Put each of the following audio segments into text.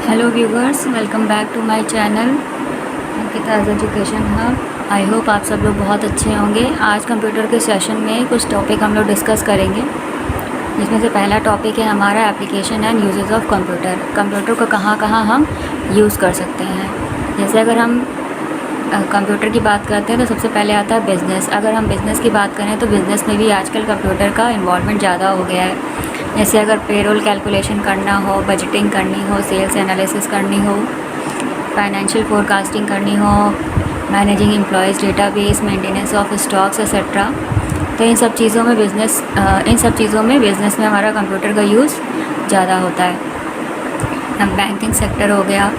Hello viewers, welcome back to my channel Ankita's education hub. I hope आप सब लोग बहुत अच्छे होंगे। आज कंप्यूटर के सेशन में कुछ टॉपिक हम लोग डिस्कस करेंगे, जिसमें से पहला टॉपिक है हमारा application and uses of computer. Computer को कहाँ कहाँ हम यूज़ कर सकते हैं। जैसे अगर हम कंप्यूटर की बात करते हैं तो सबसे पहले आता है बिज़नेस। अगर हम बिज़नेस की बात करें तो बिज़नेस में भी आजकल कंप्यूटर का इन्वॉल्वमेंट ज़्यादा हो गया है। जैसे अगर पेरोल कैलकुलेशन करना हो, बजटिंग करनी हो, सेल्स एनालिसिस करनी हो, फाइनेंशियल फोरकास्टिंग करनी हो, managing employees database, maintenance of stocks etcetera, तो इन सब चीज़ों में बिज़नेस में हमारा कंप्यूटर का यूज़ ज़्यादा होता है। अब बैंकिंग सेक्टर हो गया,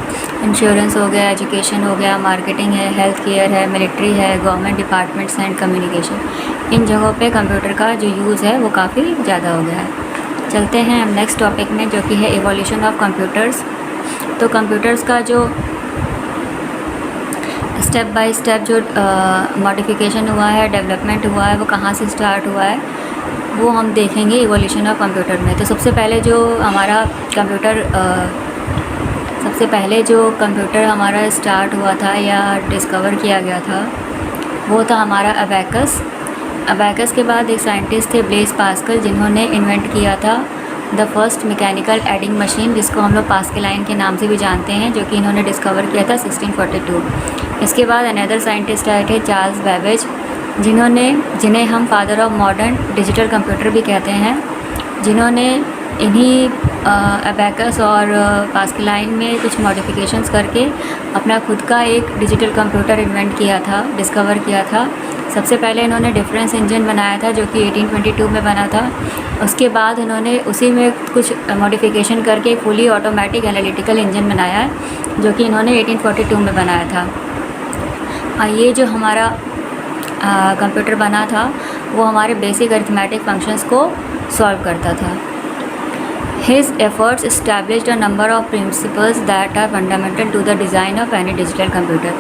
इंश्योरेंस हो गया, एजुकेशन हो गया, मार्केटिंग है, हेल्थ केयर है, मिलिट्री है, गवर्नमेंट डिपार्टमेंट्स एंड कम्युनिकेशन, इन जगहों पे कंप्यूटर का जो यूज़ है वो काफ़ी ज़्यादा हो गया है। चलते हैं हम नेक्स्ट टॉपिक में, जो कि है इवोल्यूशन ऑफ कंप्यूटर्स। तो कंप्यूटर्स का जो स्टेप बाय स्टेप जो मॉडिफिकेशन हुआ है, डेवलपमेंट हुआ है, वो कहाँ से स्टार्ट हुआ है वो हम देखेंगे इवोल्यूशन ऑफ कंप्यूटर में। तो सबसे पहले जो हमारा स्टार्ट हुआ था या डिस्कवर किया गया था वो था हमारा अबैकस। अबैकस के बाद एक साइंटिस्ट थे ब्लेस पास्कल, जिन्होंने इन्वेंट किया था the first mechanical adding machine, जिसको हम लोग पास्कलाइन के नाम से भी जानते हैं, जो कि इन्होंने डिस्कवर किया था 1642। इसके बाद अनदर साइंटिस्ट आए थे चार्ल्स बैबेज, जिन्हें हम father of modern digital computer भी कहते हैं, जिन्होंने इन्हीं अबैकस और पास्कलाइन में कुछ मॉडिफिकेशंस करके अपना खुद का एक डिजिटल कंप्यूटर इन्वेंट किया था, डिस्कवर किया था। सबसे पहले इन्होंने डिफरेंस इंजन बनाया था, जो कि 1822 में बना था। उसके बाद इन्होंने उसी में कुछ मॉडिफिकेशन करके एक फुली ऑटोमेटिक एनालिटिकल इंजन बनाया है, जो कि इन्होंने 1842 में बनाया था। ये जो हमारा कंप्यूटर बना था वो हमारे बेसिक अरिथमेटिक फंक्शंस को सॉल्व करता था। His efforts established a number of principles that are fundamental to the design of any digital computer।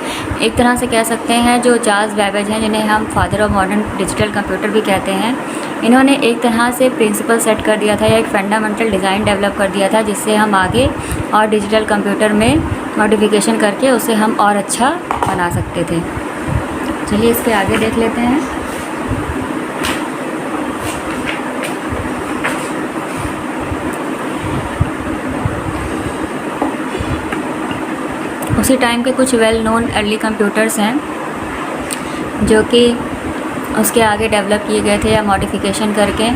एक तरह से कह सकते हैं जो चार्ल्स बैबेज हैं, जिन्हें हम father of modern digital computer भी कहते हैं, इन्होंने एक तरह से प्रिंसिपल सेट कर दिया था या एक फंडामेंटल डिज़ाइन डेवलप कर दिया था, जिससे हम आगे और डिजिटल कंप्यूटर में मॉडिफिकेशन करके उसे हम और अच्छा बना सकते थे। चलिए इसके आगे देख लेते हैं। उसी टाइम के कुछ वेल नोन अर्ली कंप्यूटर्स हैं जो कि उसके आगे डेवलप किए गए थे या मॉडिफिकेशन करके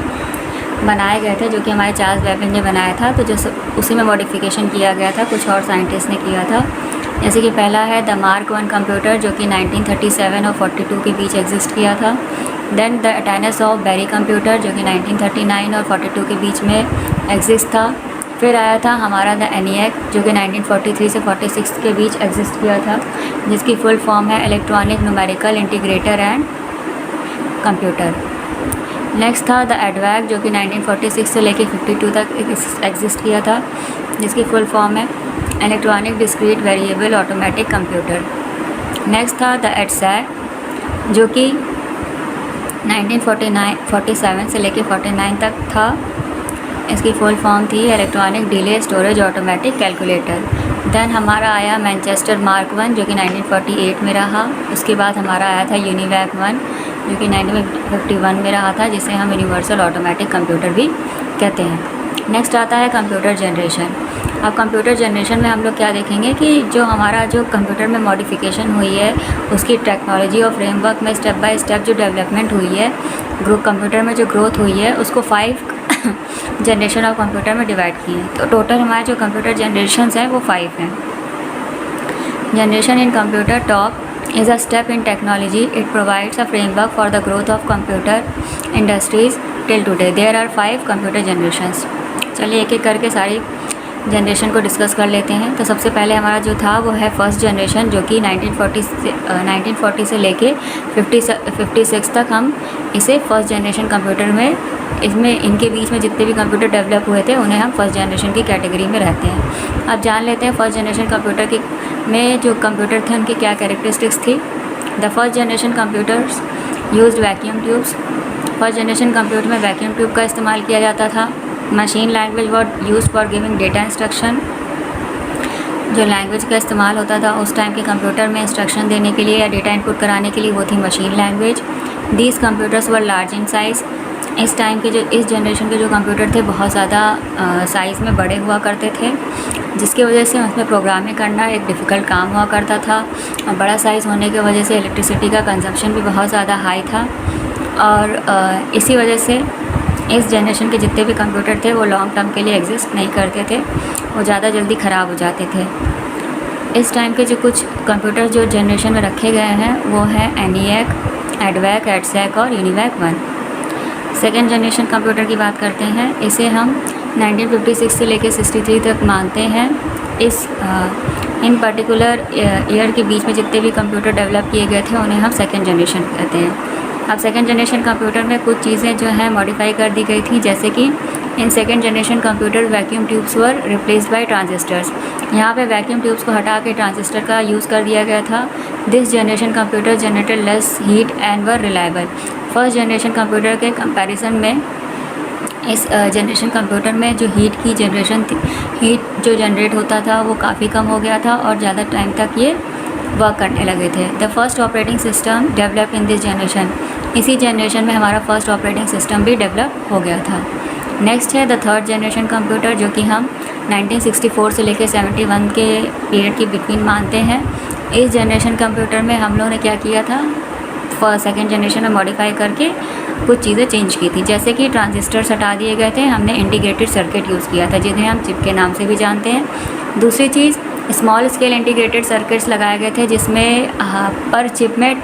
बनाए गए थे, जो कि हमारे चार्ल्स बैबेज ने बनाया था। तो जो उसी में मॉडिफिकेशन किया गया था, कुछ और साइंटिस्ट ने किया था। जैसे कि पहला है द मार्क 1 कंप्यूटर, जो कि 1937 और 42 के बीच एग्जिस्ट किया था। Then the Atanasoff of Berry computer, जो कि 1939 और 42 के बीच में एग्जिस्ट था। फिर आया था हमारा द एनिएक, जो कि 1943 से 46 के बीच एग्जिस्ट किया था, जिसकी फुल फॉर्म है electronic numerical integrator and computer. Next था द एडवैक, जो कि 1946 से लेकर 52 तक एग्जिस्ट किया था, जिसकी फुल फॉर्म है electronic discrete variable automatic computer. Next था द एडसैक, जो कि 1947 से लेकर 49 तक था। इसकी फुल फॉर्म थी electronic delay storage automatic calculator. Then हमारा आया मैनचेस्टर मार्क 1, जो कि 1948 में रहा। उसके बाद हमारा आया था यूनिवैक 1, जो कि 1951 में रहा था, जिसे हम यूनिवर्सल ऑटोमेटिक कंप्यूटर भी कहते हैं। नेक्स्ट आता है कंप्यूटर जनरेशन। अब कंप्यूटर जनरेशन में हम लोग क्या देखेंगे कि जो हमारा जो कंप्यूटर में मॉडिफिकेशन हुई है, उसकी टेक्नोलॉजी और फ्रेमवर्क में स्टेप बाय स्टेप जो डेवलपमेंट हुई है, कंप्यूटर में जो ग्रोथ हुई है, उसको 5 जनरेशन ऑफ कंप्यूटर में डिवाइड किए। तो टोटल हमारे जो कंप्यूटर जनरेशन्स हैं वो 5 हैं। Generation in computer top is a step in technology. It provides a framework for the growth of computer industries till today. There are 5 computer generations. चलिए एक एक करके सारी जनरेशन को डिस्कस कर लेते हैं। तो सबसे पहले हमारा जो था वो है फर्स्ट जनरेशन, जो कि 1940 से लेके 56 तक हम इसे फर्स्ट जनरेशन कंप्यूटर में, इसमें इनके बीच में जितने भी कंप्यूटर डेवलप हुए थे उन्हें हम फर्स्ट जनरेशन की कैटेगरी में रहते हैं। अब जान लेते हैं फर्स्ट जनरेशन कंप्यूटर की में जो कंप्यूटर थे उनकी क्या कैरेक्टरिस्टिक्स थी। The first generation computers used vacuum tubes. First generation computer में वैक्यूम ट्यूब का इस्तेमाल किया जाता था। Machine language was used for giving data instruction. जो लैंग्वेज का इस्तेमाल होता था उस टाइम के कंप्यूटर में इंस्ट्रक्शन देने के लिए या डेटा इनपुट कराने के लिए, वो थी machine language. These computers were large in size. इस टाइम के इस जनरेशन के जो कंप्यूटर थे बहुत ज़्यादा साइज़ में बड़े हुआ करते थे, जिसकी वजह से उसमें प्रोग्रामिंग करना एक डिफ़िकल्ट काम हुआ करता था। और बड़ा साइज़ होने की वजह से इलेक्ट्रिसिटी का कंजम्पशन भी बहुत ज़्यादा हाई था, और इसी वजह से इस जनरेशन के जितने भी कंप्यूटर थे वो लॉन्ग टर्म के लिए एग्जिस्ट नहीं करते थे, वो ज़्यादा जल्दी ख़राब हो जाते थे। इस टाइम के जो कुछ कंप्यूटर जो जनरेशन में रखे गए हैं वो है ENIAC, ADVAC, EDSEC और UNIVAC 1। सेकेंड जनरेशन कंप्यूटर की बात करते हैं, इसे हम 1956 से लेकर 63 तक मानते हैं। इन पर्टिकुलर ईयर के बीच में जितने भी कंप्यूटर डेवलप किए गए थे उन्हें हम सेकेंड जनरेशन कहते हैं। अब सेकेंड जनरेशन कंप्यूटर में कुछ चीज़ें जो हैं मॉडिफाई कर दी गई थी, जैसे कि in second generation computer vacuum tubes were replaced by transistors. यहाँ पे वैक्यूम ट्यूब्स को हटा के ट्रांजिस्टर का यूज़ कर दिया गया था। This generation computer generated less heat and were reliable. First generation computer के कंपैरिजन में इस जनरेशन कंप्यूटर में जो हीट की जनरेशन थी, हीट जो जनरेट होता था वो काफ़ी कम हो गया था और ज़्यादा टाइम तक ये वर्क करने लगे थे। The first operating system develop in this generation. इसी जनरेशन में हमारा फर्स्ट ऑपरेटिंग सिस्टम भी डेवलप हो गया था। नेक्स्ट है द थर्ड जनरेशन कंप्यूटर, जो कि हम 1964 से लेकर 71 के पीरियड के बिटवीन मानते हैं। इस जनरेशन कंप्यूटर में हम लोगों ने क्या किया था, फर्स्ट सेकेंड जनरेशन में मॉडिफाई करके कुछ चीज़ें चेंज की थी, जैसे कि ट्रांजिस्टर्स हटा दिए गए थे, हमने इंटीग्रेटेड सर्किट यूज़ किया था जिन्हें हम चिप के नाम से भी जानते हैं। दूसरी चीज़, स्मॉल स्केल इंटीग्रेटेड सर्किट्स लगाए गए थे, जिसमें पर चिप में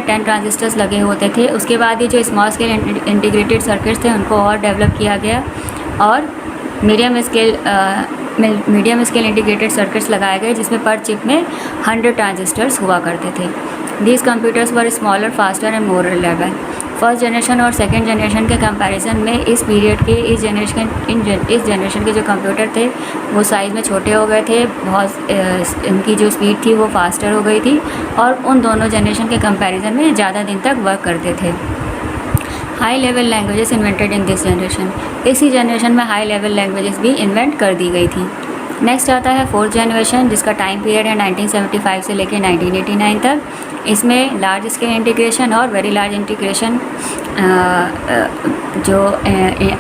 10 ट्रांजिस्टर्स लगे होते थे। उसके बाद ही जो स्मॉल स्केल इंटीग्रेटेड सर्किट्स थे उनको और डेवलप किया गया और मीडियम स्केल इंटीग्रेटेड सर्किट्स लगाए गए, जिसमें पर चिप में 100 ट्रांजिस्टर्स हुआ करते थे। These computers were smaller, faster and more reliable. First generation और सेकेंड जनरेशन के कंपैरिजन में इस पीरियड के इस जनरेशन के जो कंप्यूटर थे वो साइज़ में छोटे हो गए थे, बहुत इनकी जो स्पीड थी वो फास्टर हो गई थी और उन दोनों जनरेशन के कंपैरिजन में ज़्यादा दिन तक वर्क करते थे। High level languages invented in this generation. इसी जनरेशन में हाई लेवल लैंग्वेजेस भी इन्वेंट कर दी गई थी। नेक्स्ट आता है फोर्थ जनरेशन, जिसका टाइम पीरियड है 1975 से लेकर 1989 तक। इसमें लार्ज स्केल इंटीग्रेशन और वेरी लार्ज इंटीग्रेशन जो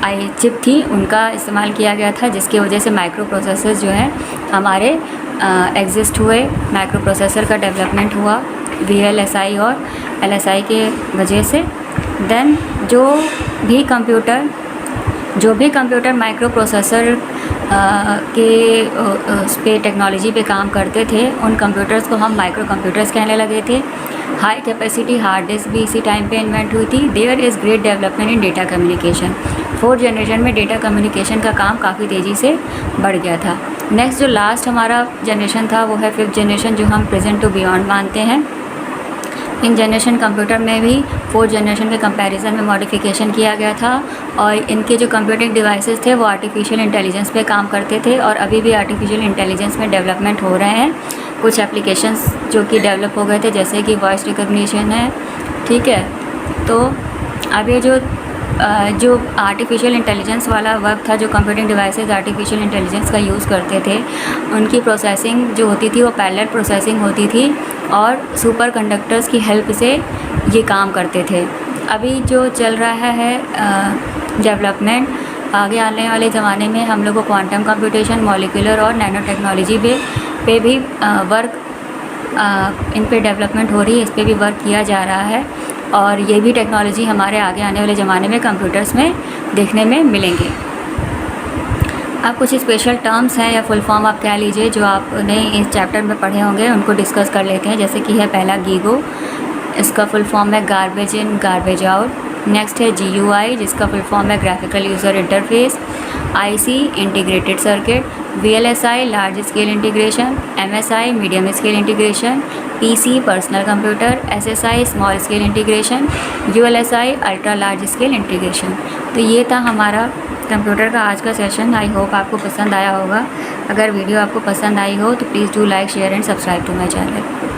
आई चिप थी उनका इस्तेमाल किया गया था, जिसकी वजह से माइक्रो प्रोसेसर्स जो है हमारे एग्जिस्ट हुए। माइक्रो प्रोसेसर का डेवलपमेंट हुआ VLSI और LSI के वजह से। देन जो भी कंप्यूटर माइक्रो प्रोसेसर के टेक्नोलॉजी पे काम करते थे, उन कंप्यूटर्स को हम माइक्रो कंप्यूटर्स कहने लगे थे। हाई कैपेसिटी हार्ड डिस्क भी इसी टाइम पे इन्वेंट हुई थी। There is great development in data communication. Fourth generation में डेटा कम्युनिकेशन का काम काफ़ी तेज़ी से बढ़ गया था। नेक्स्ट जो लास्ट हमारा जनरेशन था वो है फिफ्थ जनरेशन, जो हम प्रेजेंट टू बियॉन्ड मानते हैं। इन जनरेशन कंप्यूटर में भी फोर्थ जनरेशन के कंपैरिजन में मॉडिफिकेशन किया गया था और इनके जो कंप्यूटिंग डिवाइसेस थे वो आर्टिफिशियल इंटेलिजेंस पे काम करते थे और अभी भी आर्टिफिशियल इंटेलिजेंस में डेवलपमेंट हो रहे हैं। कुछ एप्लीकेशंस जो कि डेवलप हो गए थे, जैसे कि वॉइस रिकॉग्निशन है, ठीक है। तो अब ये जो आर्टिफिशियल इंटेलिजेंस वाला वर्क था, जो कंप्यूटिंग डिवाइसेस आर्टिफिशियल इंटेलिजेंस का यूज़ करते थे, उनकी प्रोसेसिंग जो होती थी वो पैरेलल प्रोसेसिंग होती थी और सुपर कंडक्टर्स की हेल्प से ये काम करते थे। अभी जो चल रहा है डेवलपमेंट, आगे आने वाले ज़माने में हम लोग को क्वांटम कंप्यूटेशन, मॉलिक्यूलर और नैनो टेक्नोलॉजी पे भी वर्क इन पे डेवलपमेंट हो रही है, इस पे भी वर्क किया जा रहा है और ये भी टेक्नोलॉजी हमारे आगे आने वाले ज़माने में कंप्यूटर्स में देखने में मिलेंगे। अब कुछ स्पेशल टर्म्स हैं या फुल फॉर्म आप कह लीजिए जो आपने इस चैप्टर में पढ़े होंगे, उनको डिस्कस कर लेते हैं। जैसे कि है पहला गीगो, इसका फुल फॉर्म है garbage in garbage out. Next है GUI, जिसका फुल फॉर्म है graphical user interface. IC integrated circuit. VLSI large scale integration. MSI medium scale integration. PC personal computer. SSI small scale integration. ULSI ultra large scale integration. तो ये था हमारा computer का आज का सेशन। आई होप आपको पसंद आया होगा। अगर वीडियो आपको पसंद आई हो तो please do like, share and subscribe to my channel.